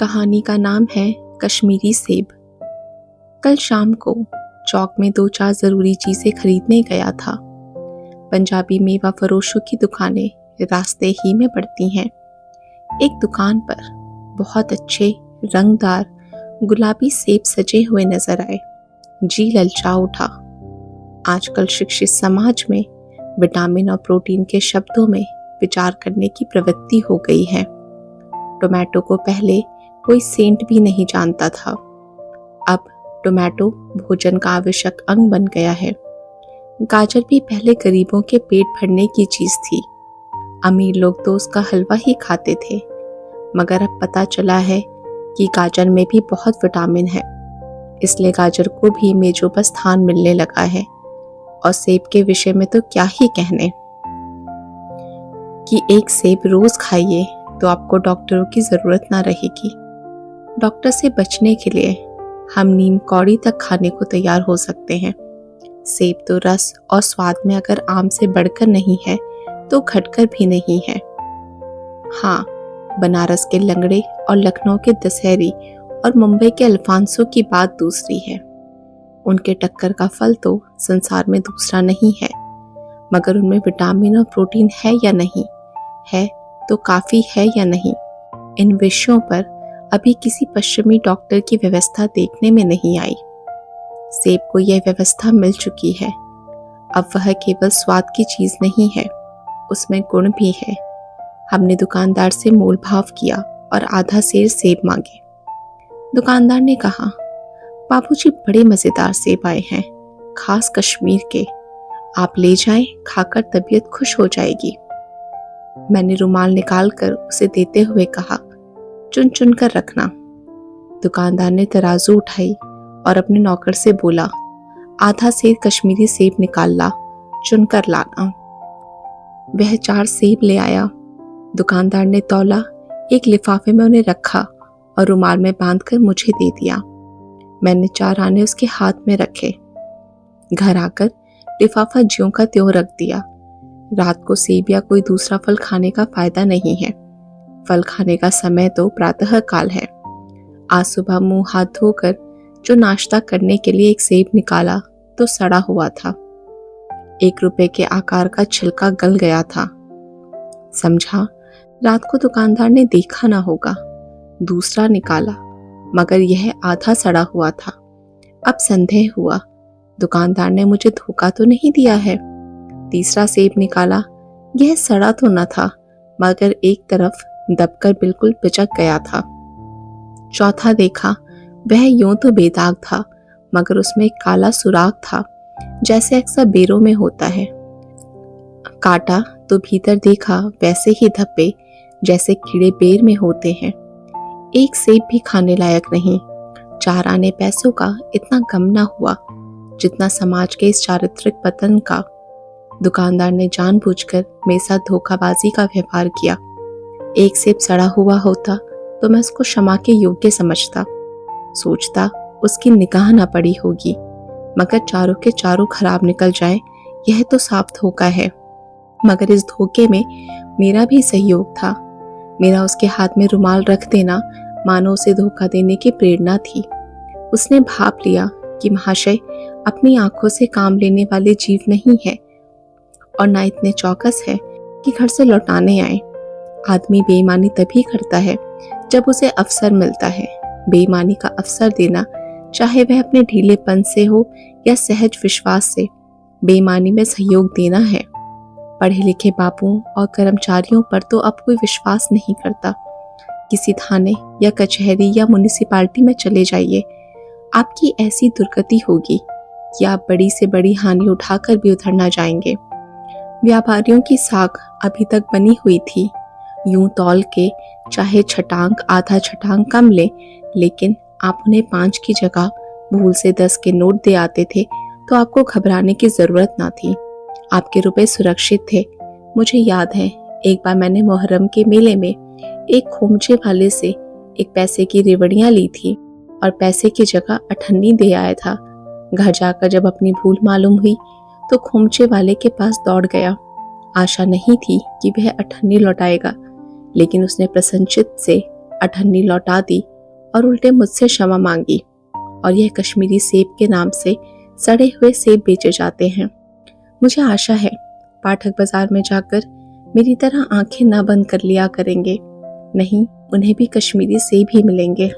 कहानी का नाम है कश्मीरी सेब। कल शाम को चौक में 2-4 ज़रूरी चीज़ें खरीदने गया था। पंजाबी मेवा फरोशों की दुकानें रास्ते ही में पड़ती हैं। एक दुकान पर बहुत अच्छे रंगदार गुलाबी सेब सजे हुए नजर आए। जी ललचा उठा। आजकल शिक्षित समाज में विटामिन और प्रोटीन के शब्दों में विचार करने की प्रवृत्ति हो गई है। टोमेटो को पहले कोई सेंट भी नहीं जानता था। अब टोमेटो भोजन का आवश्यक अंग बन गया है। गाजर भी पहले गरीबों के पेट भरने की चीज थी। अमीर लोग तो उसका हलवा ही खाते थे, मगर अब पता चला है कि गाजर में भी बहुत विटामिन है। इसलिए गाजर को भी मेजों पर स्थान मिलने लगा है। और सेब के विषय में तो क्या ही कहने कि एक सेब रोज खाइए तो आपको डॉक्टरों की जरूरत ना रहेगी। डॉक्टर से बचने के लिए हम नीम कौड़ी तक खाने को तैयार हो सकते हैं। सेब तो रस और स्वाद में अगर आम से बढ़कर नहीं है तो घटकर भी नहीं है। हाँ, बनारस के लंगड़े और लखनऊ के दशहरी और मुंबई के अल्फांसो की बात दूसरी है। उनके टक्कर का फल तो संसार में दूसरा नहीं है, मगर उनमें विटामिन और प्रोटीन है या नहीं है तो काफी है या नहीं, इन विषयों पर अभी किसी पश्चिमी डॉक्टर की व्यवस्था देखने में नहीं आई। सेब को यह व्यवस्था मिल चुकी है। अब वह केवल स्वाद की चीज नहीं है, उसमें गुण भी है। हमने दुकानदार से मोल भाव किया और आधा सेर सेब मांगे। दुकानदार ने कहा, बाबूजी बड़े मजेदार सेब आए हैं, खास कश्मीर के, आप ले जाएं, खाकर तबीयत खुश हो जाएगी। मैंने रुमाल निकालकर उसे देते हुए कहा, चुन चुन कर रखना। दुकानदार ने तराजू उठाई और अपने नौकर से बोला, आधा सेर कश्मीरी सेब निकाल ला, चुन कर लाना। वह 4 सेब ले आया। दुकानदार ने तौला, एक लिफाफे में उन्हें रखा और रुमाल में बांधकर मुझे दे दिया। मैंने 4 आने उसके हाथ में रखे। घर आकर लिफाफा ज्यों का त्यों रख दिया। रात को सेब या कोई दूसरा फल खाने का फायदा नहीं है। फल खाने का समय तो प्रातः काल है। आज सुबह मुंह हाथ धोकर जो नाश्ता करने के लिए एक सेब निकाला तो सड़ा हुआ था। 1 रुपए के आकार का छिलका गल गया था। समझा रात को दुकानदार ने देखा ना होगा। दूसरा निकाला, मगर यह आधा सड़ा हुआ था। अब संदेह हुआ, दुकानदार ने मुझे धोखा तो नहीं दिया है। तीसरा सेब निकाला, यह सड़ा तो न था, मगर एक तरफ दबकर बिल्कुल पिचक गया था। चौथा देखा, वह यूं तो बेदाग था, मगर उसमें एक काला सुराख था, जैसे अक्सर बेरों में होता है। काटा तो भीतर देखा वैसे ही धब्बे जैसे कीड़े बेर में होते हैं। एक सेब भी खाने लायक नहीं। 4 आने पैसों का इतना गम न हुआ जितना समाज के इस चारित्रिक पतन का। दुकानदार ने जानबूझकर मेरे साथ धोखाबाजी का व्यवहार किया। एक सेब सड़ा हुआ होता तो मैं उसको क्षमा के योग्य समझता, सोचता उसकी निगाह न पड़ी होगी, मगर चारों के चारों खराब निकल जाए यह तो साफ धोखा है। मगर इस धोखे में मेरा भी सहयोग था। मेरा उसके हाथ में रुमाल रख देना मानो उसे धोखा देने की प्रेरणा थी। उसने भाप लिया कि महाशय अपनी आंखों से काम लेने वाले जीव नहीं है और ना इतने चौकस है कि घर से लौटाने आए। आदमी बेईमानी तभी करता है जब उसे अवसर मिलता है। बेईमानी का अवसर देना, चाहे वह अपने ढीलेपन से हो या सहज विश्वास से, बेईमानी में सहयोग देना है। पढ़े लिखे बाबुओं और कर्मचारियों पर तो अब कोई विश्वास नहीं करता। किसी थाने या कचहरी या म्युनिसिपालिटी में चले जाइए, आपकी ऐसी दुर्गति होगी कि आप बड़ी से बड़ी हानि उठाकर भी उधर ना जाएंगे। व्यापारियों की साख अभी तक बनी हुई थी। यूं तौल के चाहे छटांक आधा छटांक कम ले, लेकिन आप उन्हें 5 की जगह भूल से 10 के नोट दे आते थे तो आपको घबराने की जरूरत ना थी। आपके रुपए सुरक्षित थे। मुझे याद है, एक बार मैंने मुहर्रम के मेले में एक खोमचे वाले से एक पैसे की रेवड़ियां ली थी और पैसे की जगह अठन्नी दे आया था। घर जाकर जब अपनी भूल मालूम हुई तो खोमचे वाले के पास दौड़ गया। आशा नहीं थी कि वह अठन्नी लौटाएगा, लेकिन उसने प्रसन्नचित्त से अठन्नी लौटा दी और उल्टे मुझसे क्षमा मांगी और यह कश्मीरी सेब के नाम से सड़े हुए सेब बेचे जाते हैं। मुझे आशा है पाठक बाजार में जाकर मेरी तरह आंखें न बंद कर लिया करेंगे, नहीं उन्हें भी कश्मीरी सेब ही मिलेंगे।